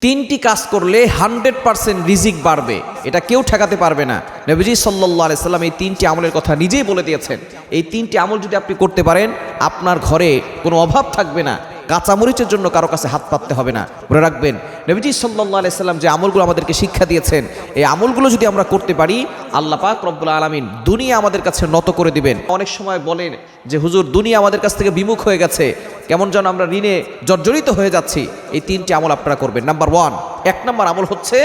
তিনটি কাজ করলে 100% রিজিক বাড়বে, এটা কেউ ঠেকাতে পারবে না। নবীজি সাল্লাল্লাহু আলাইহি সাল্লাম এই তিনটি আমলের কথা নিজেই বলে দিয়েছেন। এই তিনটি আমল যদি আপনি করতে পারেন, আপনার ঘরে কোনো অভাব থাকবে না, কাঁচামরিচের জন্য কারো কাছে হাত পাততে হবে না। মনে রাখবেন, নবীজি সাল্লাল্লাহু আলাইহি সাল্লাম যে আমলগুলো আমাদেরকে শিক্ষা দিয়েছেন, এই আমলগুলো যদি আমরা করতে পারি, আল্লাহ পাক রব্বুল আলামিন দুনিয়া আমাদের কাছে নত করে দিবেন। অনেক সময় বলেন যে হুজুর, দুনিয়া আমাদের কাছ থেকে বিমুখ হয়ে গেছে, কেমন যেন আমরা ঋণে জর্জরিত হয়ে যাচ্ছি। এই তিনটি আমল আপনারা করবেন। নাম্বার 1, 1 নম্বর আমল হচ্ছে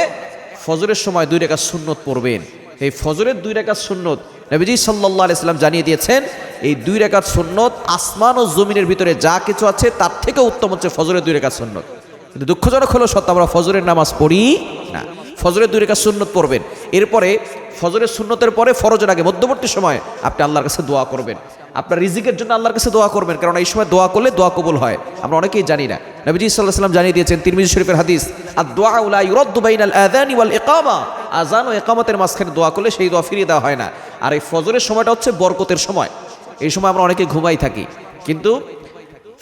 ফজরের সময় 2 রাকাত সুন্নত পড়বেন। এই ফজরের 2 রাকাত সুন্নত নবীজি সাল্লাল্লাহু আলাইহি সাল্লাম জানিয়ে দিয়েছেন, এই 2 রাকাত সুন্নত আসমান ও জমিনের ভিতরে যা কিছু আছে তার থেকে উত্তম হচ্ছে ফজরের 2 রাকাত সুন্নত। কিন্তু দুঃখজনক হলো সত্য, আমরা ফজরের নামাজ পড়ি না। ফজরের 2 রাকাত সুন্নত পড়বেন। এরপরে ফজরের সুন্নতের পরে ফরজের আগে মধ্যবর্তী সময় আপনি আল্লাহর কাছে দোয়া করবেন, আপনার রিজিকের জন্য আল্লাহর কাছে দোয়া করবেন, কারণ এই সময় দোয়া করলে দোয়া কবুল হয়। আমরা অনেকেই জানি না। নবীজি সাল্লাল্লাহু আলাইহি সাল্লাম জানিয়ে দিয়েছেন, তিরমিজি শরীফের হাদিস, আদ-দুআ লা ইউরাদ্দু বাইনাল আযানি ওয়াল ইকামা, আযান ও ইকামতের মাঝখানে দোয়া করলে সেই দোয়া ফিরিয়ে দেওয়া হয় না। আর এই ফজরের সময়টা হচ্ছে বরকতের সময়। এই সময় আমরা অনেকে ঘুমাই থাকি, কিন্তু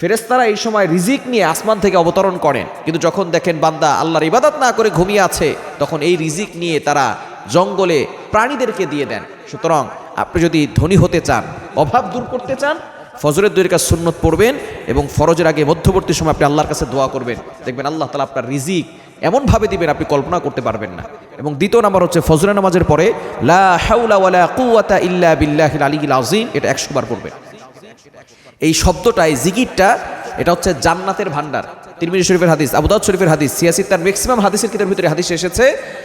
ফেরেশতারা এই সময় রিজিক নিয়ে আসমান থেকে অবতরণ করেন। কিন্তু যখন দেখেন বান্দা আল্লাহর ইবাদত না করে ঘুমিয়ে আছে, তখন এই রিজিক নিয়ে তারা জঙ্গলে প্রাণীদেরকে দিয়ে দেন। সুতরাং আপনি যদি ধনী হতে চান, অভাব দূর করতে চান, ফজরের 2 রাকাত সুন্নত পড়বেন এবং ফরজের আগে মধ্যবর্তী সময় আপনি আল্লাহর কাছে দোয়া করবেন। দেখবেন আল্লাহ তাআলা আপনার রিজিক এমনভাবে দিবেন আপনি কল্পনা করতে পারবেন না। এবং দ্বিতীয় নাম্বার হচ্ছে ফজরের নামাজের পরে লা হাওলা ওয়ালা কুওয়াতা ইল্লা বিল্লাহিল আলিয়্যিল আযীম, এটা 100 বার পড়বেন। এই শব্দটা, এই জিকিরটা, এটা হচ্ছে জান্নাতের ভান্ডার। তিরমিজি শরীফের হাদিস, আবু দাউদ শরীফের হাদিস, সিয়াসিত তার ম্যাক্সিমাম হাদিসের কিতাবের ভিতরে হাদিস এসেছে।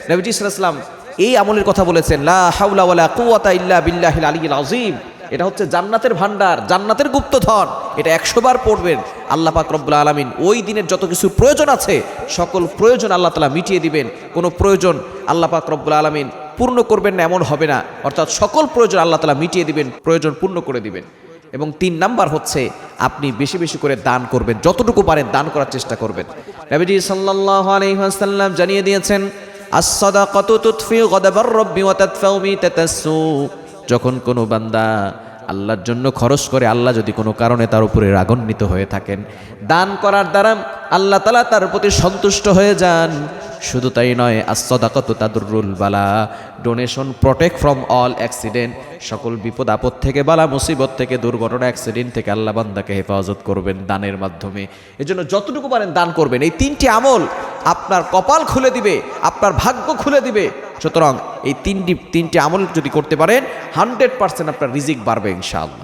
নবীজি সাল্লাল্লাহু আলাইহি ওয়াসাল্লাম এই আমলের কথা বলেছেন, লা হাওলা ওয়ালা কুওয়াতা ইল্লা বিল্লাহিল আলিয়্যিল আযীম। এটা হচ্ছে জান্নাতের ভান্ডার, জান্নাতের গুপ্তধন। এটা 100 বার পড়বেন। আল্লাহ পাক রব্বুল আলামিন ওই দিনের যত কিছু প্রয়োজন আছে, সকল প্রয়োজন আল্লাহ তাআলা মিটিয়ে দিবেন। কোনো প্রয়োজন আল্লাহ পাক রব্বুল আলামিন পূর্ণ করবেন না এমন হবে না, অর্থাৎ সকল প্রয়োজন আল্লাহ তাআলা মিটিয়ে দিবেন, প্রয়োজন পূর্ণ করে দিবেন। এবং 3 নাম্বার হচ্ছে আপনি বেশি বেশি করে দান করবেন, যতটুকু পারেন দান করার চেষ্টা করবেন। নবীজি সাল্লাল্লাহু আলাইহি ওয়াসাল্লাম জানিয়ে দিয়েছেন, আস-সাদাকাতু তুতফি গাদাবার রাব্বি ওয়া তাদফাউ মিতাতাসসু। যখন কোনো বান্দা আল্লাহর জন্য খরচ করে, আল্লাহ যদি কোনো কারণে তার উপরে রাগান্বিত হয়ে থাকেন, দান করার দ্বারা আল্লাহ তাআলা তার প্রতি সন্তুষ্ট হয়ে যান। শুধু তাই নয়, আস-সাদাকাতু তাদুররুল বালা, donation protect from all accident, সকল বিপদ আপদ থেকে, বালা মুসিবত থেকে, দুর্ঘটনা, অ্যাক্সিডেন্ট থেকে আল্লাহ বান্দাকে হেফাজত করবেন দানের মাধ্যমে। এজন্য যতটুকু পারেন দান করবেন। এই 3টি আমল আপনার কপাল খুলে দিবে, আপনার ভাগ্য খুলে দিবে। সুতরাং এই তিনটি আমল যদি করতে পারেন, 100% আপনার রিজিক বাড়বে ইনশাআল্লাহ।